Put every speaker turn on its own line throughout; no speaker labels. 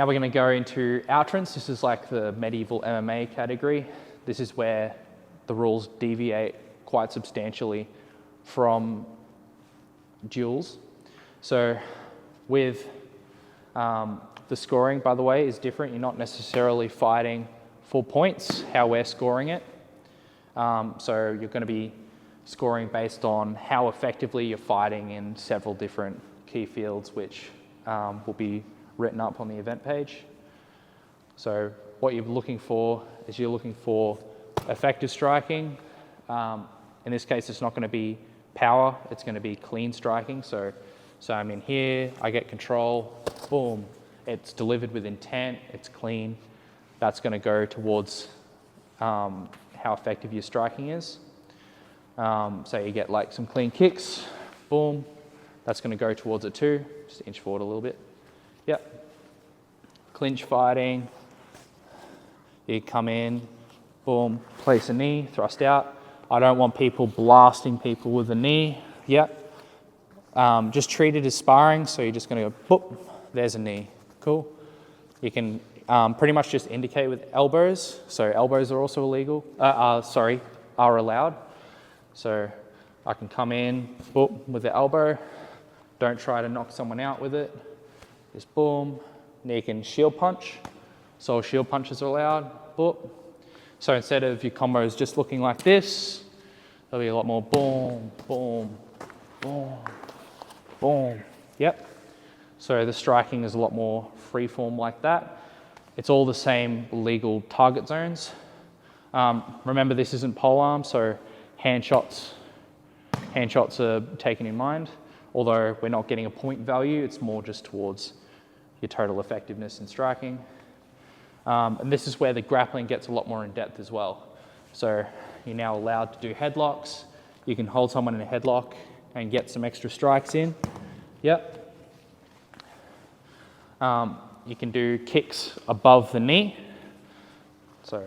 Now we're going to go into Outrance. This is like the medieval MMA category. This is where the rules deviate quite substantially from duels. So with the scoring, by the way, is different. You're not necessarily fighting for points, how we're scoring it. So you're going to be scoring based on how effectively you're fighting in several different key fields, which will be written up on the event page. So what you're looking for is you're looking for effective striking. In this case, it's not going to be power, it's going to be clean striking. So I'm in here, I get control, boom. It's delivered with intent, it's clean. That's going to go towards how effective your striking is. So you get like some clean kicks, boom. That's going to go towards it too. Just inch forward a little bit. Yep. Clinch fighting. You come in, boom, place a knee, thrust out. I don't want people blasting people with a knee. Yep. Just treat it as sparring. So you're just going to go, boop, there's a knee. Cool. You can pretty much just indicate with elbows. So elbows are also illegal. Are allowed. So I can come in, boom, with the elbow. Don't try to knock someone out with it. Just boom. Now you can shield punch. So shield punches are allowed. Boom. So instead of your combos just looking like this, there'll be a lot more boom, boom, boom, boom. Yep. So the striking is a lot more freeform like that. It's all the same legal target zones. Remember, this isn't polearm, so hand shots are taken in mind. Although we're not getting a point value, it's more just towards your total effectiveness in striking. And this is where the grappling gets a lot more in depth as well. So you're now allowed to do headlocks. You can hold someone in a headlock and get some extra strikes in. Yep. You can do kicks above the knee. So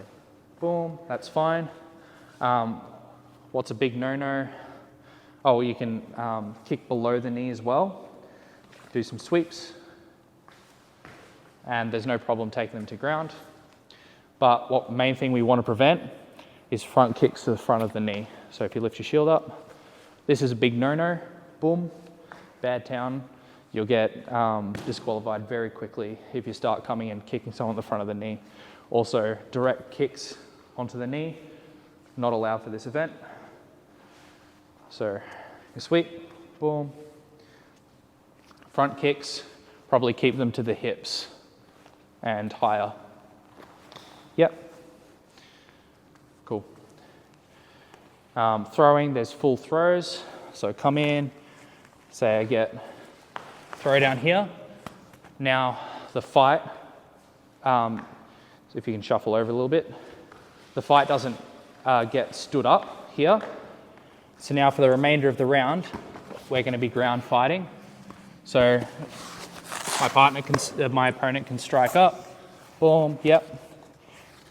boom, that's fine. What's a big no-no? Oh, you can kick below the knee as well. Do some sweeps. And there's no problem taking them to ground. But what main thing we want to prevent is front kicks to the front of the knee. So if you lift your shield up, this is a big no-no. Boom, bad town. You'll get disqualified very quickly if you start coming and kicking someone in the front of the knee. Also, direct kicks onto the knee, not allowed for this event. So you sweep, boom. Front kicks, probably keep them to the hips and higher. Yep. Cool. Throwing, there's full throws. So come in, say I get throw down here. Now the fight, so if you can shuffle over a little bit, the fight doesn't get stood up here. So now for the remainder of the round, we're going to be ground fighting. So my opponent can strike up, boom, yep.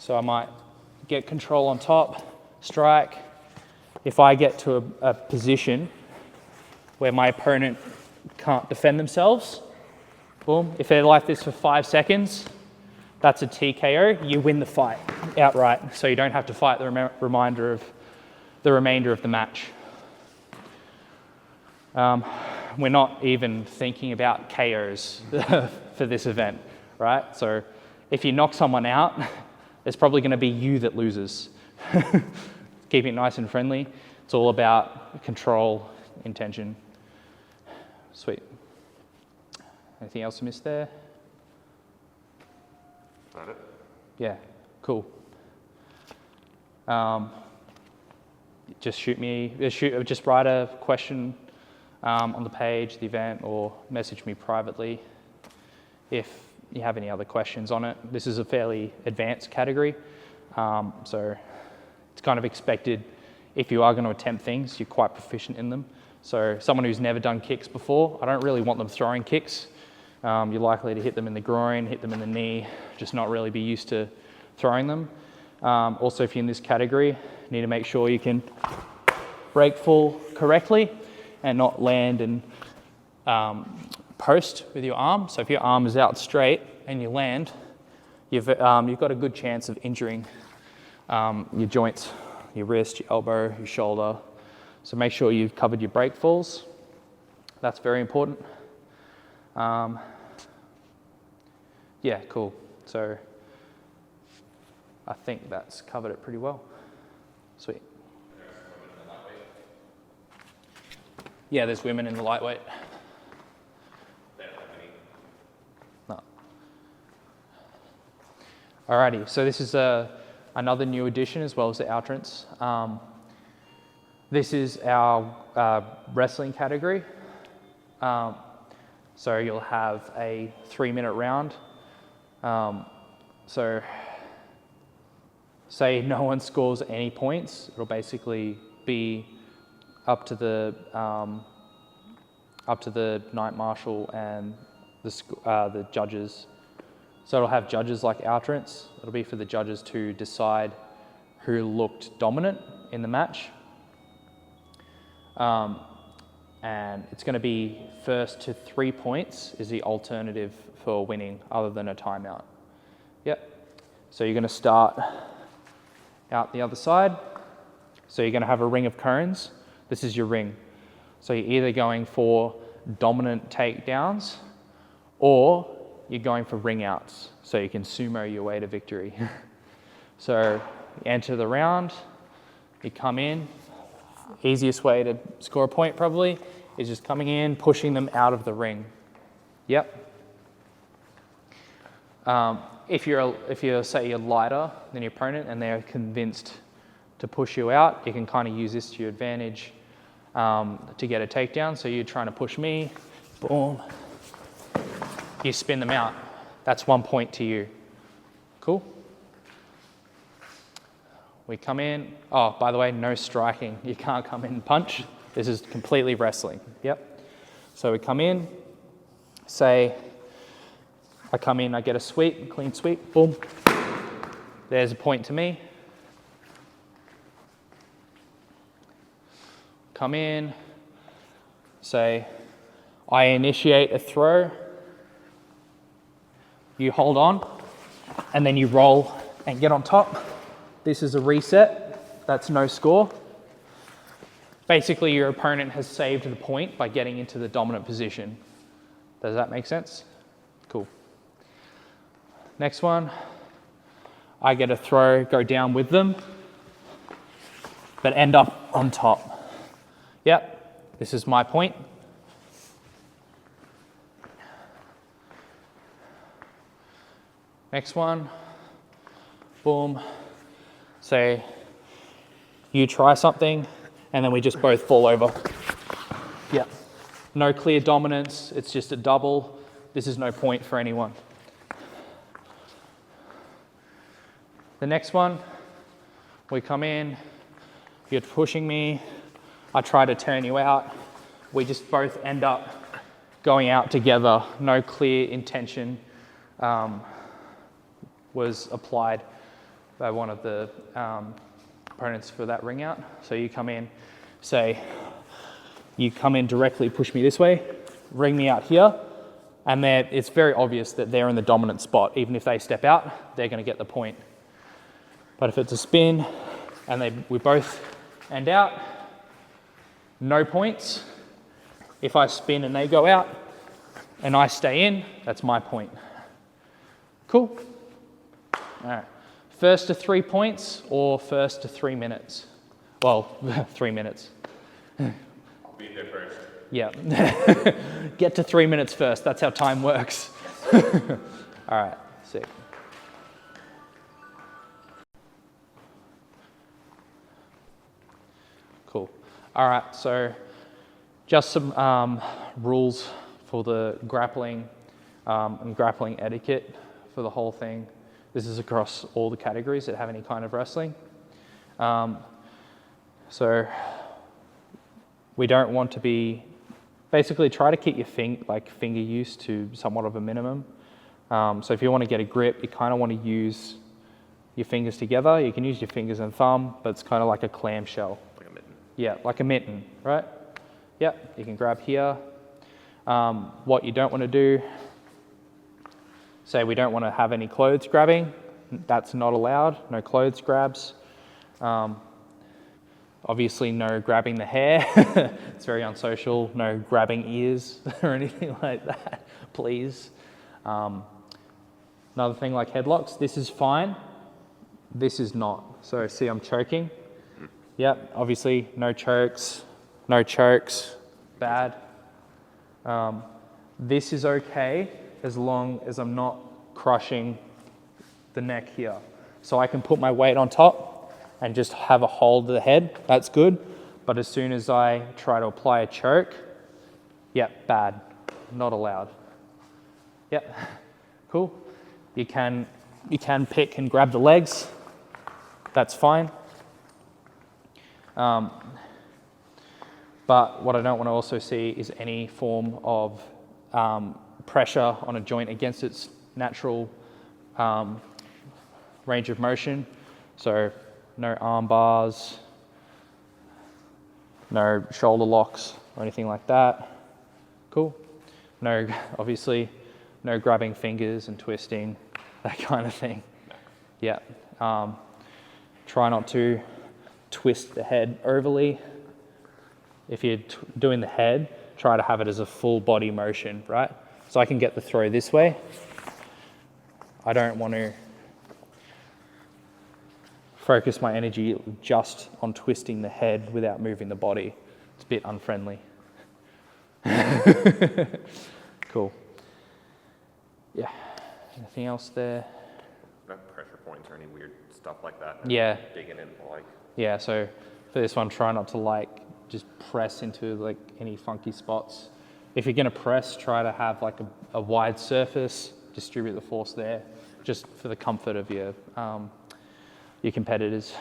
So I might get control on top, strike. If I get to a position where my opponent can't defend themselves, boom. If they're like this for 5 seconds, that's a TKO. You win the fight outright, so you don't have to fight the remainder of the match. We're not even thinking about KOs for this event, right? So if you knock someone out, it's probably going to be you that loses. Keep it nice and friendly. It's all about control, intention. Sweet. Anything else to miss there?
Got it.
Yeah, cool. Just write a question on the page, the event, or message me privately if you have any other questions on it. This is a fairly advanced category, so it's kind of expected if you are going to attempt things, you're quite proficient in them. So someone who's never done kicks before, I don't really want them throwing kicks. You're likely to hit them in the groin, hit them in the knee, just not really be used to throwing them. Also, if you're in this category, you need to make sure you can break full correctly and not land and post with your arm. So if your arm is out straight, and you land, you've got a good chance of injuring your joints, your wrist, your elbow, your shoulder. So make sure you've covered your break falls. That's very important. Yeah, cool. So I think that's covered it pretty well. Sweet. Yeah, there's women in the lightweight. No. Alrighty, so this is another new addition as well as the Outrance. This is our wrestling category. So you'll have a 3-minute round. So say no one scores any points, it'll basically be up to the night marshal and the judges. So it'll have judges like Outrance. It'll be for the judges to decide who looked dominant in the match. And it's going to be first to 3 points is the alternative for winning other than a timeout. Yep. So you're going to start out the other side. So you're going to have a ring of cones. This is your ring. So you're either going for dominant takedowns or you're going for ring outs. So you can sumo your way to victory. So you enter the round, you come in. Easiest way to score a point probably is just coming in, pushing them out of the ring. Yep. If you're say you're lighter than your opponent and they're convinced to push you out, you can kind of use this to your advantage to get a takedown. So you're trying to push me, boom, you spin them out. That's 1 point to you. Cool. We come in. Oh, by the way, no striking. You can't come in and punch. This is completely wrestling. Yep. So we come in, say, I come in, I get a sweep, clean sweep, boom. There's a point to me. Come in, say, I initiate a throw. You hold on, and then you roll and get on top. This is a reset. That's no score. Basically, your opponent has saved the point by getting into the dominant position. Does that make sense? Cool. Next one. I get a throw, go down with them, but end up on top. Yep, this is my point. Next one. Boom. Say, you try something, and then we just both fall over. Yeah. No clear dominance, it's just a double. This is no point for anyone. The next one, we come in, you're pushing me, I try to turn you out. We just both end up going out together. No clear intention was applied by one of the opponents for that ring out. So you come in, say, you come in directly, push me this way, ring me out here, and it's very obvious that they're in the dominant spot. Even if they step out, they're going to get the point. But if it's a spin and we both end out, no points. If I spin and they go out and I stay in, that's my point. Cool. All right. First to 3 points or first to 3 minutes? Well, 3 minutes.
I'll be there first.
Yeah. Get to 3 minutes first. That's how time works. All right. Sick. Cool. All right. So just some rules for the grappling and grappling etiquette for the whole thing. This is across all the categories that have any kind of wrestling. So we don't want to be, basically try to keep your finger use to somewhat of a minimum. So if you want to get a grip, you kind of want to use your fingers together. You can use your fingers and thumb, but it's kind of like a clamshell.
Like a mitten.
Yeah, like a mitten, right? Yep, you can grab here. What you don't want to do Say we don't want to have any clothes grabbing, that's not allowed, no clothes grabs. Obviously no grabbing the hair, it's very unsocial, no grabbing ears or anything like that, please. Another thing like headlocks, this is fine, this is not. So see I'm choking, yep, obviously no chokes, bad. This is okay as long as I'm not crushing the neck here. So I can put my weight on top and just have a hold of the head, that's good. But as soon as I try to apply a choke, yep, bad, not allowed. Yep, cool. You can pick and grab the legs, that's fine. But what I don't want to also see is any form of pressure on a joint against its natural range of motion. So no arm bars, no shoulder locks or anything like that. Cool. No, obviously, no grabbing fingers and twisting, that kind of thing. Yeah. Try not to twist the head overly. If you're doing the head, try to have it as a full body motion, right? So I can get the throw this way. I don't want to focus my energy just on twisting the head without moving the body. It's a bit unfriendly. Cool. Yeah. Anything else there?
No pressure points or any weird stuff like that.
Yeah.
Digging in, like.
Yeah, so for this one, try not to like just press into like any funky spots. If you're gonna press, try to have like a wide surface, distribute the force there, just for the comfort of your competitors.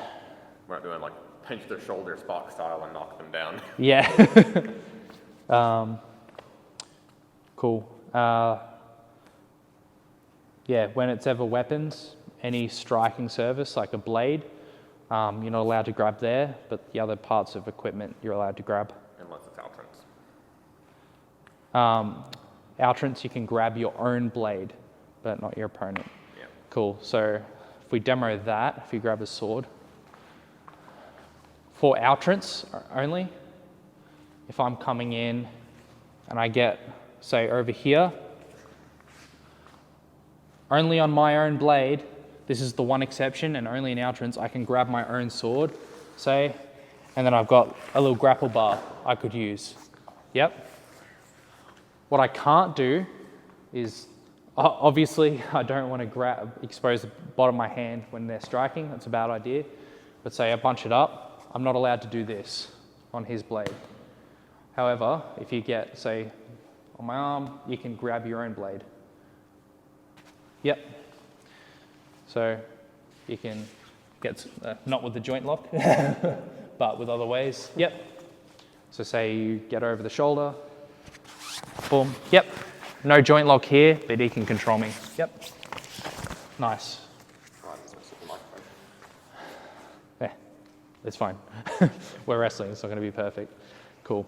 We're not doing like pinch their shoulder Spock style and knock them down.
Yeah. Cool. Yeah, when it's ever weapons, any striking surface like a blade, you're not allowed to grab there, but the other parts of equipment you're allowed to grab.
Unless it's outrance.
Outrance, you can grab your own blade, but not your opponent.
Yeah.
Cool, so if we demo that, if you grab a sword, for outrance only, if I'm coming in and I get, say, over here, only on my own blade, this is the one exception, and only in outrance, I can grab my own sword, say, and then I've got a little grapple bar I could use. Yep. What I can't do is, obviously, I don't want to expose the bottom of my hand when they're striking. That's a bad idea. But say I bunch it up, I'm not allowed to do this on his blade. However, if you get, say, on my arm, you can grab your own blade. Yep. So you can get, not with the joint lock, but with other ways. Yep. So say you get over the shoulder, boom, yep. No joint lock here, but he can control me. Yep. Nice. Yeah, it's fine. We're wrestling, it's not going to be perfect. Cool.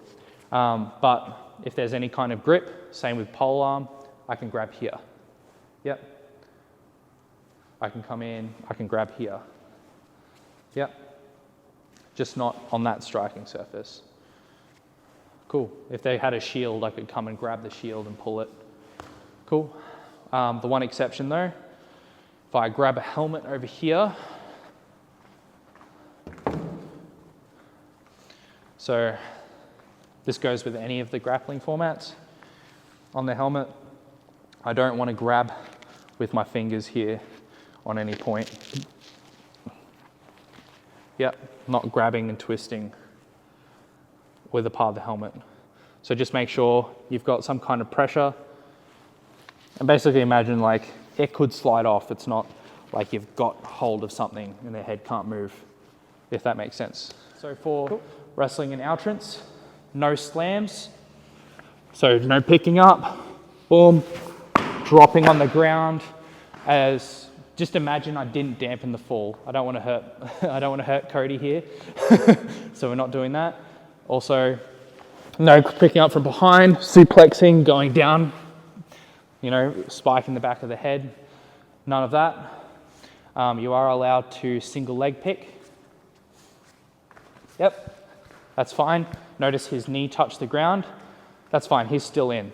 But if there's any kind of grip, same with pole arm, I can grab here. Yep. I can come in, I can grab here. Yep. Just not on that striking surface. Cool. If they had a shield, I could come and grab the shield and pull it. Cool. The one exception though, if I grab a helmet over here, so this goes with any of the grappling formats. On the helmet, I don't want to grab with my fingers here on any point. Yep, not grabbing and twisting with a part of the helmet. So just make sure you've got some kind of pressure, and basically imagine like it could slide off. It's not like you've got hold of something and the head can't move, if that makes sense. So for wrestling in outrance, no slams. So no picking up, boom, dropping on the ground. As just imagine I didn't dampen the fall. I don't want to hurt. I don't want to hurt Cody here, so we're not doing that. Also, no picking up from behind, suplexing, going down you know, spike in the back of the head, none of that. You are allowed to single leg pick. Yep, that's fine. Notice his knee touched the ground. That's fine, he's still in,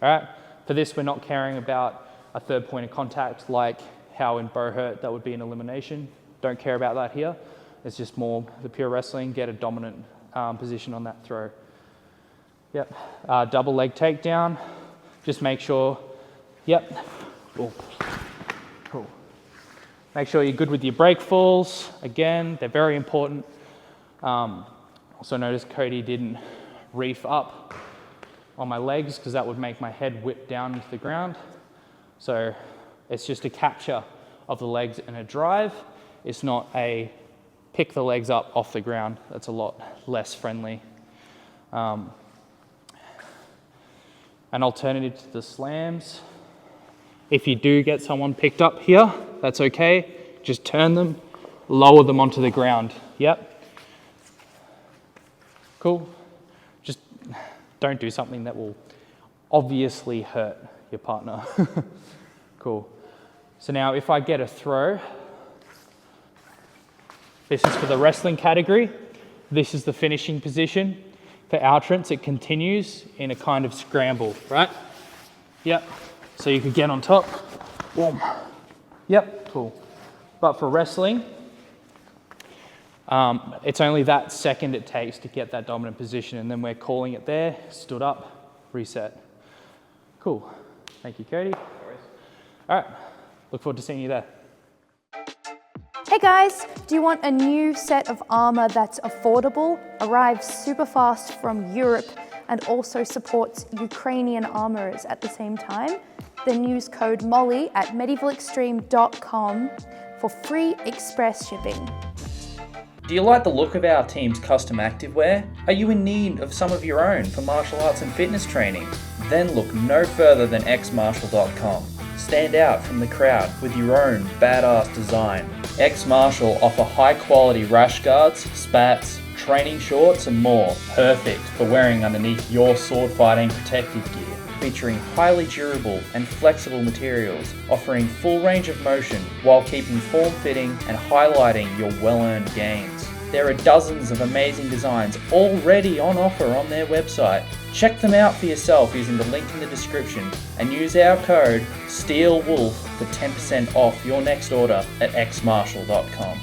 all right? For this, we're not caring about a third point of contact like how in bow hurt that would be an elimination. Don't care about that here. It's just more the pure wrestling, get a dominant position on that throw. Yep, double leg takedown. Just make sure, yep, cool. Cool. Make sure you're good with your break falls. Again, they're very important. Also notice Cody didn't reef up on my legs because that would make my head whip down into the ground. So it's just a capture of the legs and a drive. It's not a pick the legs up off the ground. That's a lot less friendly. An alternative to the slams. If you do get someone picked up here, that's okay. Just turn them, lower them onto the ground. Yep. Cool. Just don't do something that will obviously hurt your partner. Cool. So now if I get a throw, this is for the wrestling category. This is the finishing position. For Outrance, it continues in a kind of scramble, right? Yep. So you could get on top. Boom. Yep, cool. But for wrestling, it's only that second it takes to get that dominant position, and then we're calling it there, stood up, reset. Cool. Thank you, Cody. All right. Look forward to seeing you there.
Hey guys, do you want a new set of armor that's affordable, arrives super fast from Europe, and also supports Ukrainian armorers at the same time? Then use code MOLLY at medievalextreme.com for free express shipping.
Do you like the look of our team's custom activewear? Are you in need of some of your own for martial arts and fitness training? Then look no further than xmartial.com. Stand out from the crowd with your own badass design. X Martial offer high quality rash guards, spats, training shorts and more, perfect for wearing underneath your sword fighting protective gear. Featuring highly durable and flexible materials, offering full range of motion while keeping form-fitting and highlighting your well-earned gains. There are dozens of amazing designs already on offer on their website. Check them out for yourself using the link in the description and use our code STEELWOLF for 10% off your next order at xmartial.com.